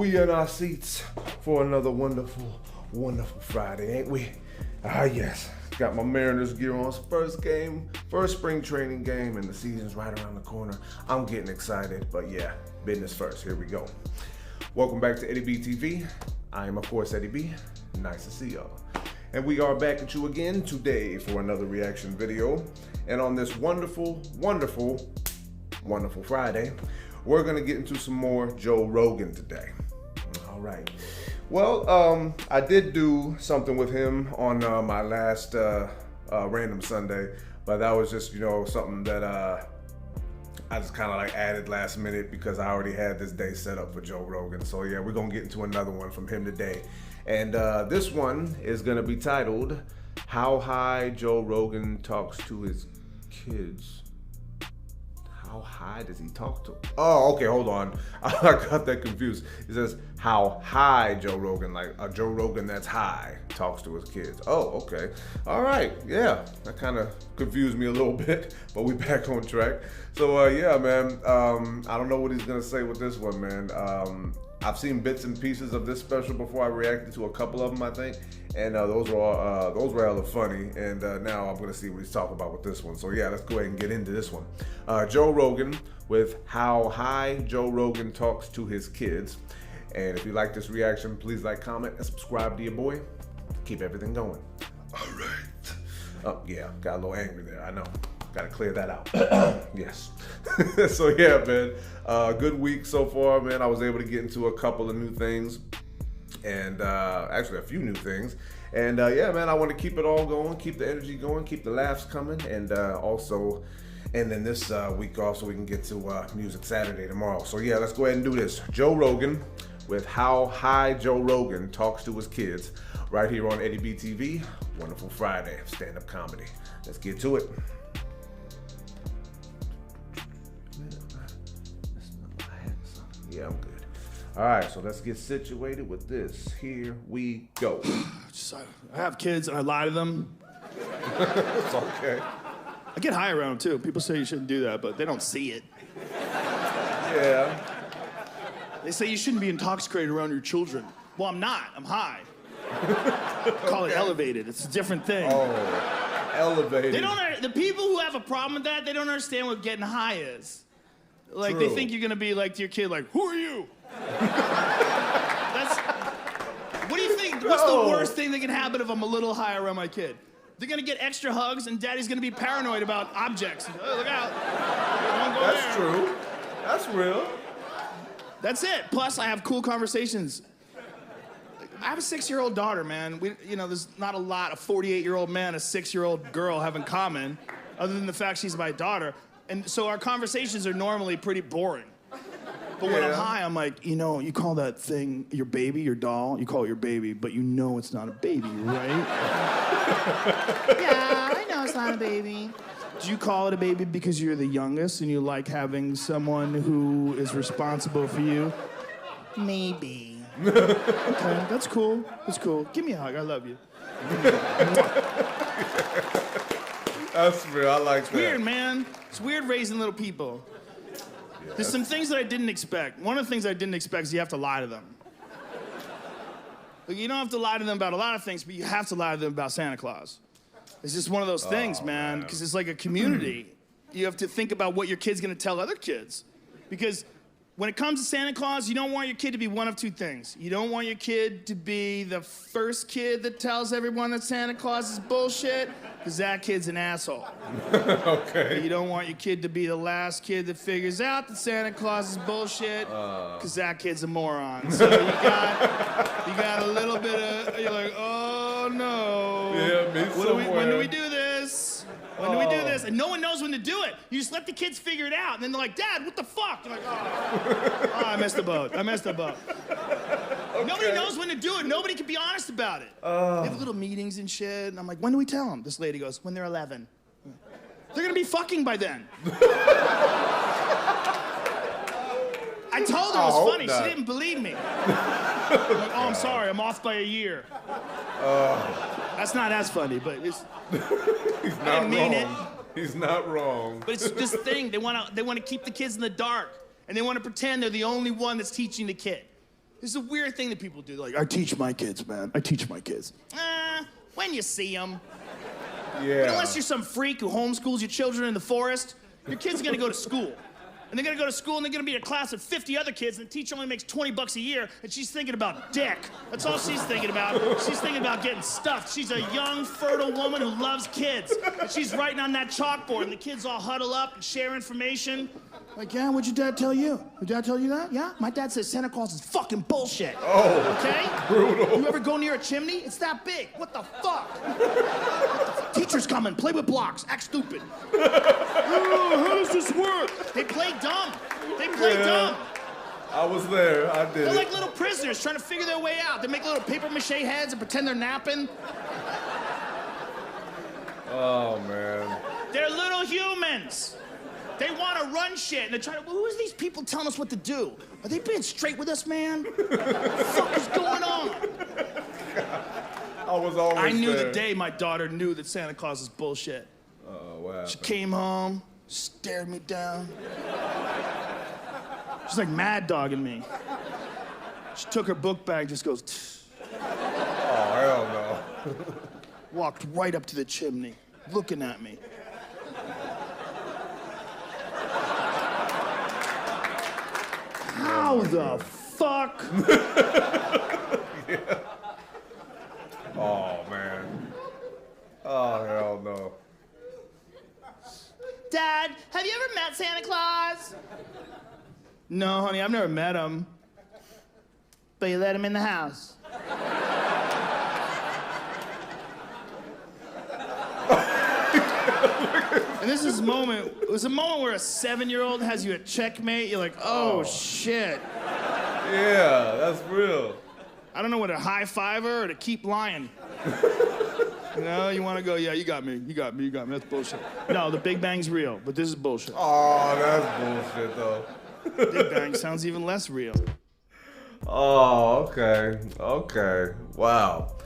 We in our seats for another wonderful, wonderful Friday, ain't we? Ah, yes. Got my Mariners gear on. First game, first spring training game, and the season's right around the corner. I'm getting excited, but yeah, business first. Here we go. Welcome back to Eddie B TV. I am, of course, Eddie B. Nice to see y'all. And we are back at you again today for another reaction video. And on this wonderful, wonderful, wonderful Friday, we're gonna get into some more Joe Rogan today. All right. Well, I did do something with him on my last Random Sunday, but that was just, something that I just kind of like added last minute because I already had this day set up for Joe Rogan. So yeah, we're gonna get into another one from him today. And this one is gonna be titled, How High Joe Rogan Talks to His Kids. How high does he talk to? Oh, okay, hold on. I got that confused. It says, how high Joe Rogan, like a Joe Rogan that's high, talks to his kids. Oh, okay. All right, yeah. That kind of confused me a little bit, but we back on track. So, yeah, man, I don't know what he's gonna say with this one, man. I've seen bits and pieces of this special before. I reacted to a couple of them, I think, and those were hella funny. And now I'm gonna see what he's talking about with this one. So yeah, let's go ahead and get into this one. Joe Rogan with How High Joe Rogan Talks to His Kids. And if you like this reaction, please like, comment, and subscribe to your boy. Keep everything going. All right. Oh yeah, got a little angry there. I know. Got to clear that out. Yes. So yeah, man, good week so far, man. I was able to get into a couple of new things, and actually a few new things. And yeah, man, I want to keep it all going, keep the energy going, keep the laughs coming, and also, and then this week off so we can get to Music Saturday tomorrow. So yeah, let's go ahead and do this. Joe Rogan with How High Joe Rogan Talks to His Kids, right here on Eddie B TV. Wonderful Friday of stand-up comedy. Let's get to it. Yeah, I'm good. All right, so let's get situated with this. Here we go. I have kids and I lie to them. It's okay. I get high around them too. People say you shouldn't do that, but they don't see it. Yeah. They say you shouldn't be intoxicated around your children. Well, I'm not. I'm high. Call it elevated. It's a different thing. Oh, elevated. The people who have a problem with that, they don't understand what getting high is. Like, True. They think you're gonna be like to your kid, like, who are you? What do you think? What's the worst thing that can happen if I'm a little high around my kid? They're gonna get extra hugs, and daddy's gonna be paranoid about objects. Oh, look out. Don't go That's there. true. That's real. That's it. Plus, I have cool conversations. I have a 6-year-old daughter, man. There's not a lot a 48-year-old man and a 6-year-old girl have in common, other than the fact she's my daughter. And so our conversations are normally pretty boring. But when I'm high, I'm like, you call that thing your baby, your doll, you call it your baby, but you know it's not a baby, right? Yeah, I know it's not a baby. Do you call it a baby because you're the youngest and you like having someone who is responsible for you? Maybe. Okay, that's cool. That's cool. Give me a hug. I love you. That's real. I like that. Weird, man. It's weird raising little people. Yeah, There's some things that I didn't expect. One of the things I didn't expect is you have to lie to them. Like, you don't have to lie to them about a lot of things, but you have to lie to them about Santa Claus. It's just one of those things, man, because it's like a community. You have to think about what your kid's gonna tell other kids. Because when it comes to Santa Claus, you don't want your kid to be one of two things. You don't want your kid to be the first kid that tells everyone that Santa Claus is bullshit, because that kid's an asshole. Okay. You don't want your kid to be the last kid that figures out that Santa Claus is bullshit, because that kid's a moron. So you got a little bit of, you're like, oh no. Yeah, me somewhere. When do we do this? When do we do this? And no one knows when to do it. You just let the kids figure it out, and then they're like, Dad, what the fuck? You're like, oh, I missed the boat. I missed the boat. Okay. Nobody knows when to do it. Nobody can be honest about it. They have little meetings and shit, and I'm like, when do we tell them? This lady goes, when they're 11. They're gonna be fucking by then. I told her it was funny. She didn't believe me. I'm like, oh, I'm sorry. I'm off by a year. That's not as funny, but it's... He's not I didn't mean it. He's not wrong. But it's this thing. They want to keep the kids in the dark, and they want to pretend they're the only one that's teaching the kid. This is a weird thing that people do. Like, I teach my kids, man. I teach my kids. When you see them. Yeah. But unless you're some freak who homeschools your children in the forest, your kid's gonna go to school. And they're gonna go to school and they're gonna be in a class of 50 other kids and the teacher only makes $20 a year and she's thinking about dick. That's all she's thinking about. She's thinking about getting stuffed. She's a young, fertile woman who loves kids. And she's writing on that chalkboard and the kids all huddle up and share information. Like, yeah, what'd your dad tell you? Your dad tell you that? Yeah? My dad says Santa Claus is fucking bullshit. Oh, okay? brutal. You ever go near a chimney? It's that big. What the fuck? Teacher's coming. Play with blocks. Act stupid. Oh, how does this work? They play dumb. They play dumb. I was there. I did. They're like little prisoners trying to figure their way out. They make little paper mache heads and pretend they're napping. Oh, man. They're little humans. They want to run shit, and they're trying to. Who is these people telling us what to do? Are they being straight with us, man? What the fuck is going on? I was always I knew there. the day my daughter knew that Santa Claus is bullshit. Oh, wow. She came home, stared me down. She's like mad dogging me. She took her book bag, just goes. Tch. Oh, hell no. Walked right up to the chimney, looking at me. How the fuck? Yeah. Oh, man. Oh, hell no. Dad, have you ever met Santa Claus? No, honey, I've never met him. But you let him in the house. And this is a moment, it was a moment where a 7-year-old has you at checkmate. You're like, oh, shit. Yeah, that's real. I don't know whether to high-five her or to keep lying. You know, you want to go, yeah, you got me, you got me, you got me. That's bullshit. No, the Big Bang's real, but this is bullshit. Oh, that's bullshit, though. Big Bang sounds even less real. Oh, okay. Okay. Wow.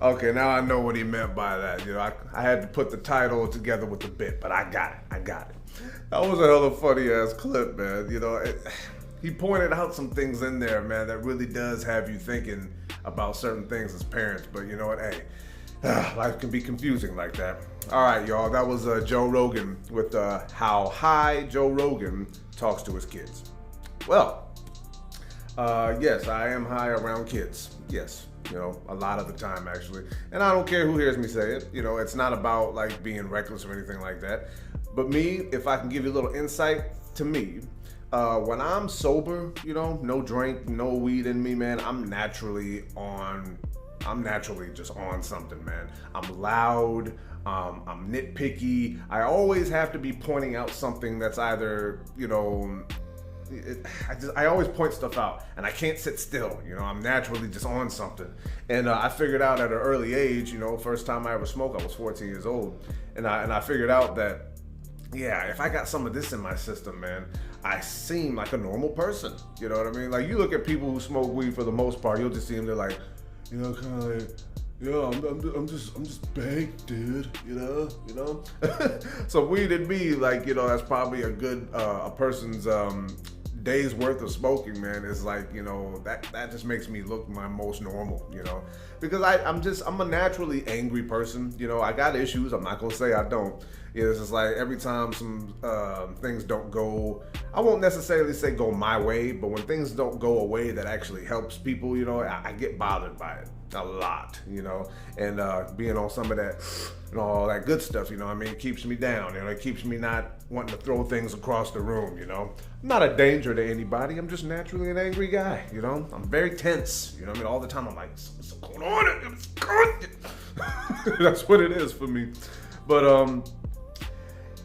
Okay, now I know what he meant by that. You know, I had to put the title together with the bit, but I got it. I got it. That was a hella funny ass clip, man. You know, he pointed out some things in there, man, that really does have you thinking about certain things as parents. But you know what? Hey, life can be confusing like that. All right, y'all. That was Joe Rogan with how high Joe Rogan talks to his kids. Well, yes, I am high around kids. Yes. You know, a lot of the time, actually. And I don't care who hears me say it. You know, it's not about, like, being reckless or anything like that. But me, if I can give you a little insight to me, when I'm sober, you know, no drink, no weed in me, man, I'm naturally just on something, man. I'm loud, I'm nitpicky. I always have to be pointing out something that's either, you know, I always point stuff out, and I can't sit still. You know, I'm naturally just on something. And I figured out at an early age, you know, first time I ever smoked, I was 14 years old, and I figured out that, yeah, if I got some of this in my system, man, I seem like a normal person. You know what I mean? Like, you look at people who smoke weed for the most part, you'll just see them, they're like, you know, kind of like, yeah, I'm just baked, dude. You know. So weed and me, like, you know, that's probably a good a person's days worth of smoking, man. Is like, you know, that just makes me look my most normal, you know, because I'm a naturally angry person. You know, I got issues. I'm not gonna say I don't. It's just like every time some things don't go, I won't necessarily say go my way, but when things don't go a way that actually helps people, you know, I get bothered by it a lot, you know, and being on some of that, you know, all that good stuff, you know what I mean, it keeps me down, you know, it keeps me not wanting to throw things across the room, you know. I'm not a danger to anybody, I'm just naturally an angry guy, you know. I'm very tense, you know what I mean, all the time I'm like, what's going on? That's what it is for me. But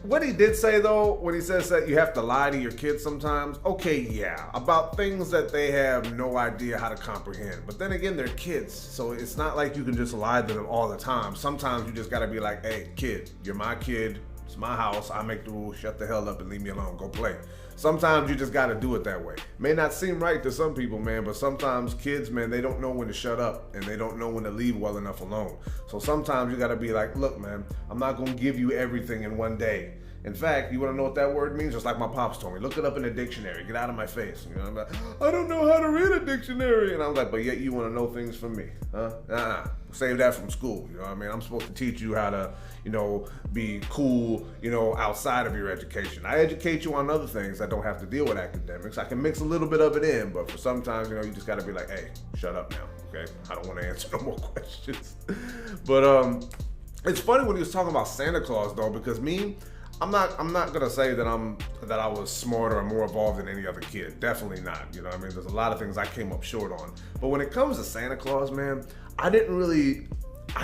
what he did say though, when he says that you have to lie to your kids sometimes, okay, yeah, about things that they have no idea how to comprehend. But then again, they're kids, so it's not like you can just lie to them all the time. Sometimes you just gotta be like, hey, kid, you're my kid, it's my house, I make the rules, shut the hell up and leave me alone, go play. Sometimes you just gotta do it that way. May not seem right to some people, man, but sometimes kids, man, they don't know when to shut up and they don't know when to leave well enough alone. So sometimes you gotta be like, look, man, I'm not gonna give you everything in one day. In fact, you want to know what that word means? Just like my pops told me, look it up in a dictionary. Get out of my face. You know, I'm like, I don't know how to read a dictionary. And I'm like, but yet you want to know things from me, huh? Save that from school. You know what I mean? I'm supposed to teach you how to, you know, be cool, you know, outside of your education. I educate you on other things that don't have to deal with academics. I can mix a little bit of it in, but for sometimes, you know, you just got to be like, hey, shut up now, okay? I don't want to answer no more questions. But it's funny when he was talking about Santa Claus though, because I'm not gonna say that I was smarter or more evolved than any other kid. Definitely not. You know what I mean? There's a lot of things I came up short on. But when it comes to Santa Claus, man, I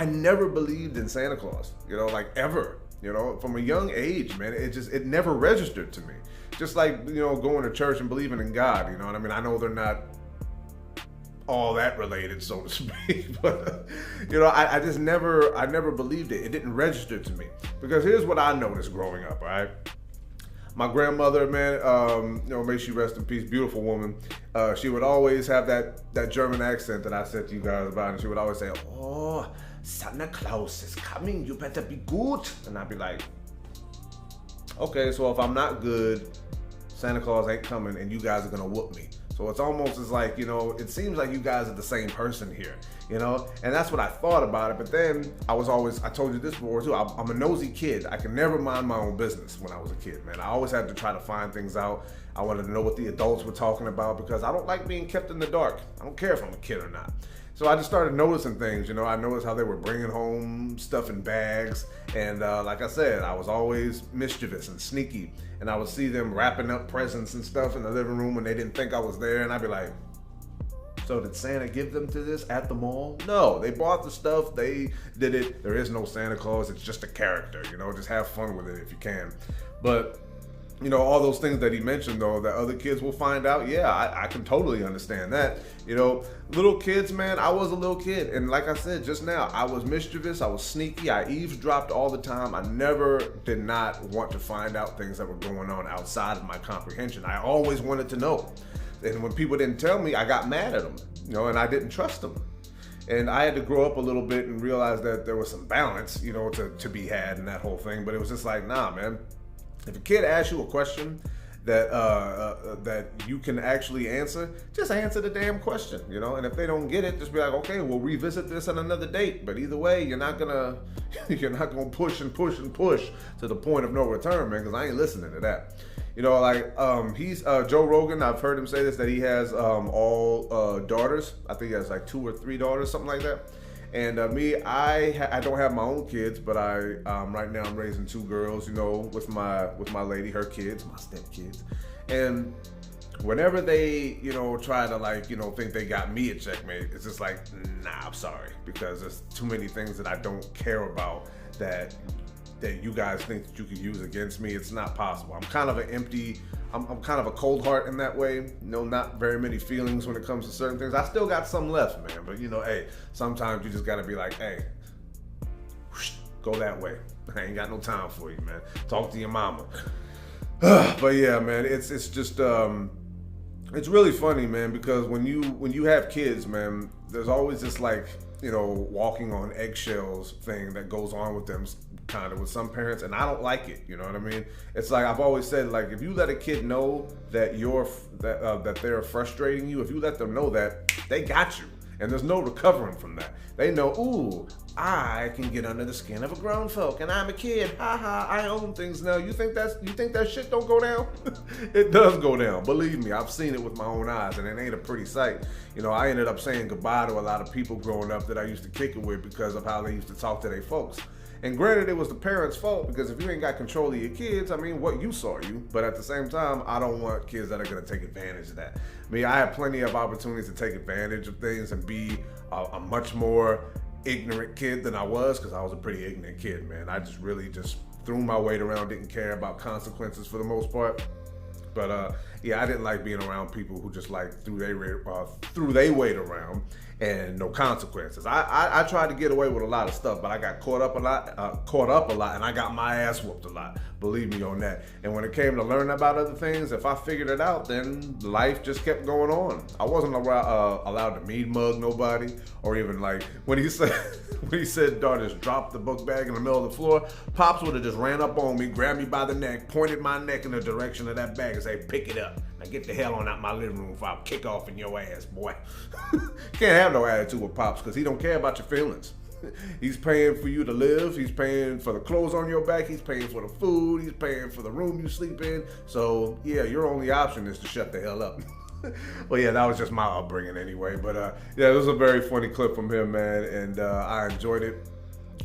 never believed in Santa Claus, you know, like ever. You know, from a young age, man, it never registered to me. Just like, you know, going to church and believing in God, you know what I mean? I know they're not all that related, so to speak, but you know, I never believed it. It didn't register to me, because here's what I noticed growing up. All right, my grandmother, man, you know, may she rest in peace, beautiful woman. She would always have that German accent that I said to you guys about, and she would always say, "Oh, Santa Claus is coming. You better be good." And I'd be like, "Okay, so if I'm not good, Santa Claus ain't coming, and you guys are gonna whoop me." So it's almost as like, you know, it seems like you guys are the same person here, you know? And that's what I thought about it. But then I told you this before too, I'm a nosy kid. I can never mind my own business when I was a kid, man. I always had to try to find things out. I wanted to know what the adults were talking about, because I don't like being kept in the dark. I don't care if I'm a kid or not. So I just started noticing things, you know. I noticed how they were bringing home stuff in bags. And like I said, I was always mischievous and sneaky. And I would see them wrapping up presents and stuff in the living room when they didn't think I was there. And I'd be like, so did Santa give them to this at the mall? No, they bought the stuff, they did it. There is no Santa Claus, it's just a character, you know. Just have fun with it if you can. But you know, all those things that he mentioned though, that other kids will find out, yeah, I can totally understand that. You know, little kids, man, I was a little kid. And like I said just now, I was mischievous, I was sneaky, I eavesdropped all the time. I never did not want to find out things that were going on outside of my comprehension. I always wanted to know. And when people didn't tell me, I got mad at them, you know, and I didn't trust them. And I had to grow up a little bit and realize that there was some balance, you know, to be had in that whole thing. But it was just like, nah, man. If a kid asks you a question that you can actually answer, just answer the damn question, you know. And if they don't get it, just be like, okay, we'll revisit this on another date. But either way, you're not gonna push and push and push to the point of no return, man. Because I ain't listening to that. You know, like he's Joe Rogan. I've heard him say this, that he has all daughters. I think he has like 2 or 3 daughters, something like that. And me, I don't have my own kids, but right now I'm raising 2 girls, you know, with my lady, her kids, my stepkids. And whenever they, you know, try to like, you know, think they got me a checkmate, it's just like, nah, I'm sorry, because there's too many things that I don't care about that you guys think that you could use against me. It's not possible. I'm kind of I'm kind of a cold heart in that way. You know, not very many feelings when it comes to certain things. I still got some left, man. But you know, hey, sometimes you just gotta be like, hey, whoosh, go that way. I ain't got no time for you, man. Talk to your mama. But yeah, man, it's just it's really funny, man, because when you have kids, man, there's always this like, you know, walking on eggshells thing that goes on with them, kind of with some parents, and I don't like it. You know what I mean? It's like I've always said, like if you let a kid know that that they're frustrating you, if you let them know that, they got you, and there's no recovering from that. They know, ooh, I can get under the skin of a grown folk, and I'm a kid. Ha ha! I own things now. You think that shit don't go down? It does go down. Believe me, I've seen it with my own eyes, and it ain't a pretty sight. You know, I ended up saying goodbye to a lot of people growing up that I used to kick it with because of how they used to talk to their folks. And granted, it was the parents' fault, because if you ain't got control of your kids, I mean, what you saw you. But at the same time, I don't want kids that are going to take advantage of that. I mean, I have plenty of opportunities to take advantage of things and be a much more ignorant kid than I was, because I was a pretty ignorant kid, man. I just really just threw my weight around, didn't care about consequences for the most part. But yeah, I didn't like being around people who just like threw their weight around. and no consequences. I tried to get away with a lot of stuff, but I got caught up a lot, and I got my ass whooped a lot. Believe me on that. And when it came to learning about other things, if I figured it out, then life just kept going on. I wasn't allowed to mean mug nobody, or even like when he said, "Daughters, drop the book bag in the middle of the floor." Pops would have just ran up on me, grabbed me by the neck, pointed my neck in the direction of that bag, and say, "Pick it up. Now get the hell on out my living room before I'll kick off in your ass, boy." Can't have no attitude with Pops because he don't care about your feelings. He's paying for you to live. He's paying for the clothes on your back. He's paying for the food. He's paying for the room you sleep in. So yeah, your only option is to shut the hell up. Well, yeah, that was just my upbringing anyway. But yeah, it was a very funny clip from him, man, and I enjoyed it.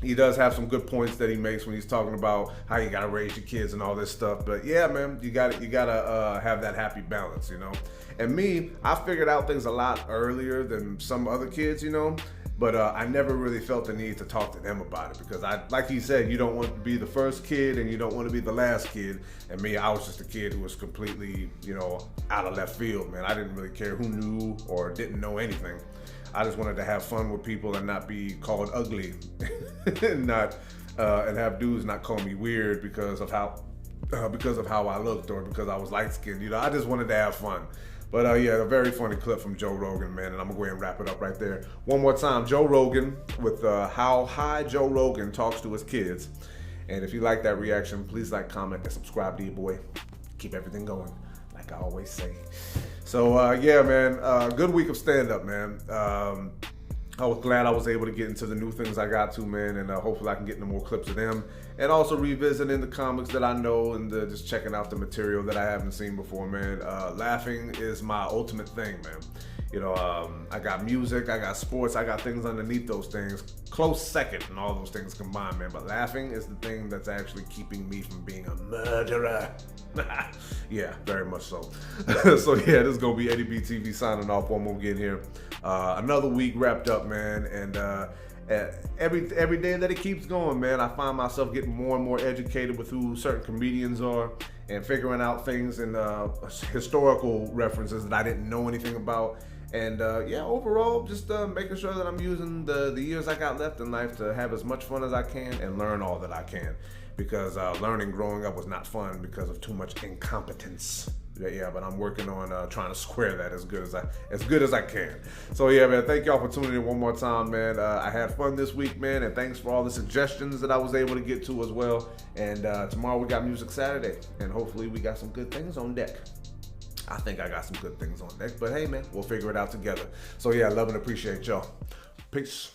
He does have some good points that he makes when he's talking about how you gotta raise your kids and all this stuff. But yeah, man, you gotta have that happy balance, you know. And me, I figured out things a lot earlier than some other kids, you know. But I never really felt the need to talk to them about it because like he said, you don't want to be the first kid and you don't want to be the last kid. And me, I was just a kid who was completely, you know, out of left field, man. I didn't really care who knew or didn't know anything. I just wanted to have fun with people and not be called ugly, and have dudes not call me weird because of how I looked or because I was light skinned. You know, I just wanted to have fun. But yeah, a very funny clip from Joe Rogan, man, and I'm gonna go ahead and wrap it up right there. One more time, Joe Rogan with how high Joe Rogan talks to his kids. And if you like that reaction, please like, comment, and subscribe to your boy. Keep everything going, like I always say. So yeah, man, good week of stand-up, man. I was glad I was able to get into the new things I got to, man, and hopefully I can get into more clips of them. And also revisiting the comics that I know and just checking out the material that I haven't seen before, man. Laughing is my ultimate thing, man. You know, I got music, I got sports, I got things underneath those things. Close second and all those things combined, man. But laughing is the thing that's actually keeping me from being a murderer. Yeah, very much so. So yeah, this is gonna be Eddie B TV signing off one more again here. Another week wrapped up, man, and every day that it keeps going, man, I find myself getting more and more educated with who certain comedians are and figuring out things and historical references that I didn't know anything about. And yeah, overall, just making sure that I'm using the years I got left in life to have as much fun as I can and learn all that I can. Because learning growing up was not fun because of too much incompetence. Yeah, but I'm working on trying to square that as good as I can. So yeah, man, thank y'all for tuning in one more time, man. I had fun this week, man, and thanks for all the suggestions that I was able to get to as well. And tomorrow we got Music Saturday, and hopefully we got some good things on deck. I think I got some good things on deck, but hey, man, we'll figure it out together. So yeah, love and appreciate y'all. Peace.